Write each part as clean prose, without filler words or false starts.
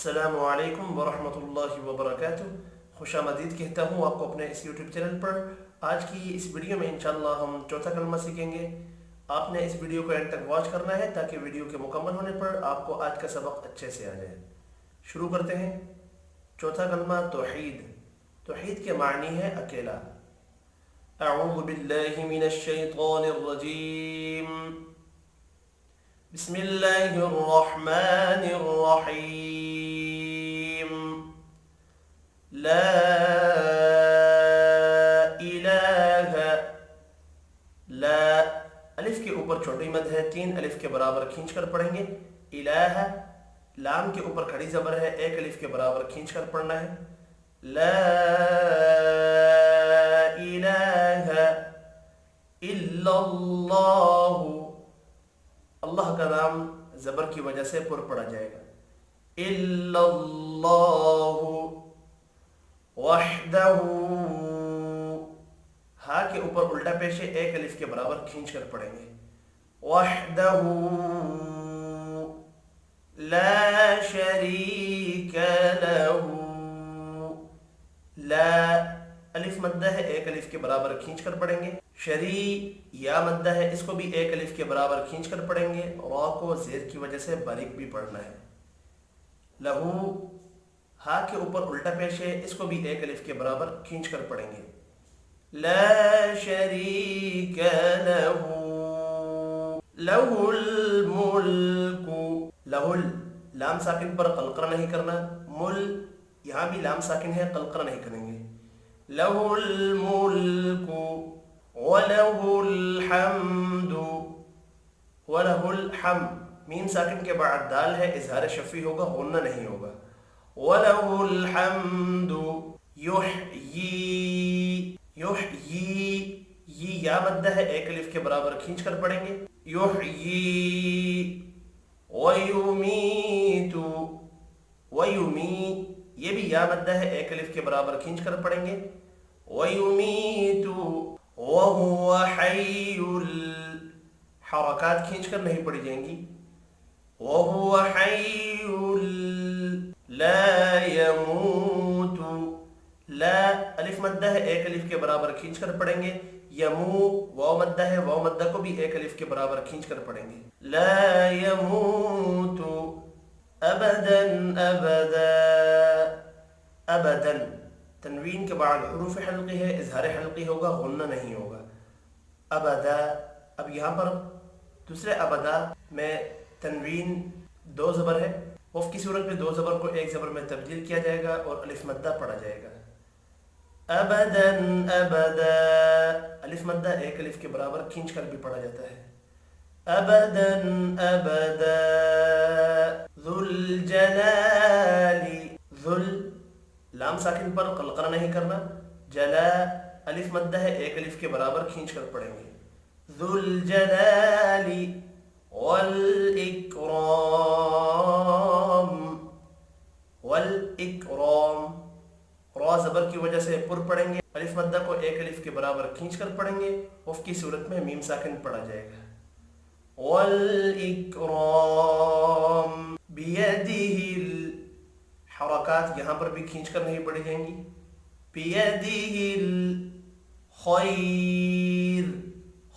السلام علیکم ورحمۃ اللہ وبرکاتہ۔ خوش آمدید کہتا ہوں آپ کو اپنے اس یوٹیوب چینل پر۔ آج کی اس ویڈیو میں انشاءاللہ ہم چوتھا کلمہ سیکھیں گے۔ آپ نے اس ویڈیو کو اینڈ تک واچ کرنا ہے تاکہ ویڈیو کے مکمل ہونے پر آپ کو آج کا سبق اچھے سے آ جائے۔ شروع کرتے ہیں۔ چوتھا کلمہ توحید۔ توحید کے معنی ہے اکیلا۔ اعوذ باللہ من الشیطان الرجیم، بسم اللہ الرحمن الرحیم، لا الہ، لا الف کے اوپر چھوٹی مد ہے، 3 الف کے برابر کھینچ کر پڑھیں گے۔ الہ لام کے اوپر کھڑی زبر ہے، 1 الف کے برابر کھینچ کر پڑھنا ہے۔ لا الہ الا اللہ، اللہ کا نام زبر کی وجہ سے پر پڑا جائے گا۔ الا اللہ وحدہ، ہا کے اوپر الٹا پیش ہے، 1 الف کے برابر کھینچ کر پڑھیں گے۔ وحدہ لا شریک لہ، لا الف مدہ ہے، 1 الف کے برابر کھینچ کر پڑھیں گے۔ شری یا مدہ ہے، اس کو بھی 1 الف کے برابر کھینچ کر پڑھیں گے۔ را کو زیر کی وجہ سے باریک بھی پڑھنا ہے۔ لہو ہا کے اوپر الٹا پیش ہے، اس کو بھی 1 الف کے برابر کھینچ کر پڑھیں گے۔ لا شریک لہ، لہ الملک، لہ لام ساکن پر قلقلہ نہیں کرنا، مل یہاں بھی لام ساکن ہے، قلقلہ نہیں کریں گے۔ لہ الملک وَلَهُ الْحَمْدُ، وَلَهُ الْحَمْدُ، میم ساکن کے بعد دال ہے، اظہار شفی ہوگا، غنہ نہیں ہوگا۔ وَلَهُ الْحَمْدُ یحیی، یحیی یہ یا مدہ ہے، 1 الف کے برابر کھینچ کر پڑھیں گے۔ یحیی وَيُمِيتُ، وَيُمِيتُ یہ بھی یا مدہ ہے، 1 الف کے برابر کھینچ کر پڑھیں گے۔ وَيُمِيتُ وَهُوَ حَيٌّ، حرکات کھینچ کر نہیں پڑھی جائیں گی۔ وَهُوَ حَيٌّ لَا يَمُوتُ، لا الف مدہ ہے، 1 الف کے برابر کھینچ کر پڑھیں گے۔ یمو واو مدہ ہے، واو مدہ کو بھی 1 الف کے برابر کھینچ کر پڑھیں گے۔ لا يموت ابدا ابدا، ابدا تنوین کے بعد حروف حلقی ہے، اظہار حلقی ہوگا، غنہ نہیں ہوگا۔ ابدا، اب یہاں پر دوسرے ابدا میں تنوین 2 زبر ہے، وف کی صورت میں 2 زبر کو 1 زبر میں تبدیل کیا جائے گا اور الف مدہ پڑھا جائے گا۔ ابدا ابدا، الف مدہ 1 الف کے برابر کھینچ کر بھی پڑھا جاتا ہے۔ ابدا ابدا ذو الجلال، ذل لام ساکن پر قلقلہ نہیں کرنا، جلا الف مدہ ہے، 1 الف کے برابر کھینچ کر پڑھیں گے۔ ذو الجلال والاکرام، والاکرام را زبر کی وجہ سے پر پڑھیں گے، الف مدہ کو 1 الف کے برابر کھینچ کر پڑھیں گے، وف کی صورت میں میم ساکن پڑھا جائے گا۔ والاکرام بیدہ، حرکات یہاں پر بھی کھینچ کر نہیں پڑھی جائیں گی۔ بیدہ الخیر،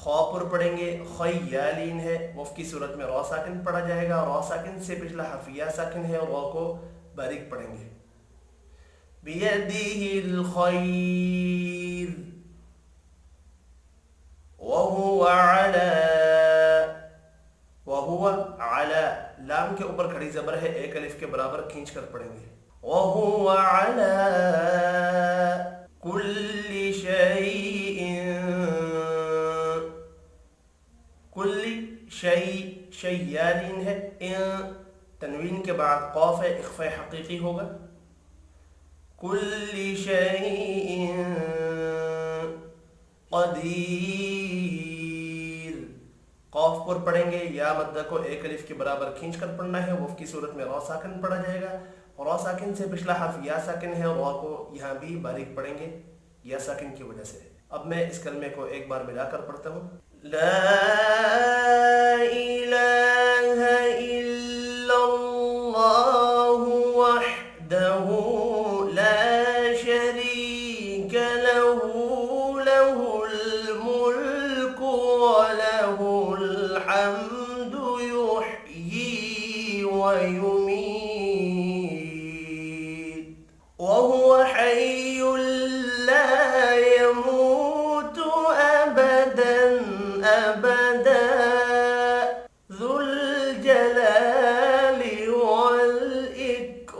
خا پر پڑھیں گے، خیالین ہے، وف کی صورت میں را ساکن پڑھا جائے گا، را ساکن سے پچھلا حرف یا ساکن ہے اور را کو باریک پڑھیں گے۔ بیدہ الخیر وہو علی، وہو علی لام کے اوپر کھڑی زبر ہے، 1 الف کے برابر کھینچ کر پڑھیں گے۔ وہو علی کل شیء، کل شیء شیالین ہے، تنوین کے بعد قاف ہے، اخفاء حقیقی ہوگا۔ کل شیء قدیر، قاف پر پڑھیں گے، یا مدہ کو 1 الف کے برابر کھینچ کر پڑھنا ہے، وف کی صورت میں را ساکن پڑھا جائے گا، را ساکن سے پچھلا حرف یا ساکن ہے، را کو یہاں بھی باریک پڑھیں گے یا ساکن کی وجہ سے۔ اب میں اس کلمے کو ایک بار ملا کر پڑھتا ہوں۔ لا الہ الا اللہ ويميت وهو حي لا يموت أبدا أبدا ذو الجلال والإكرام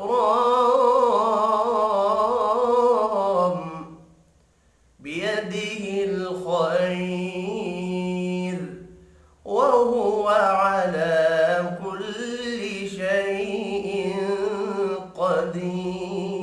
بيده الخير وهو على كل شيء قدير।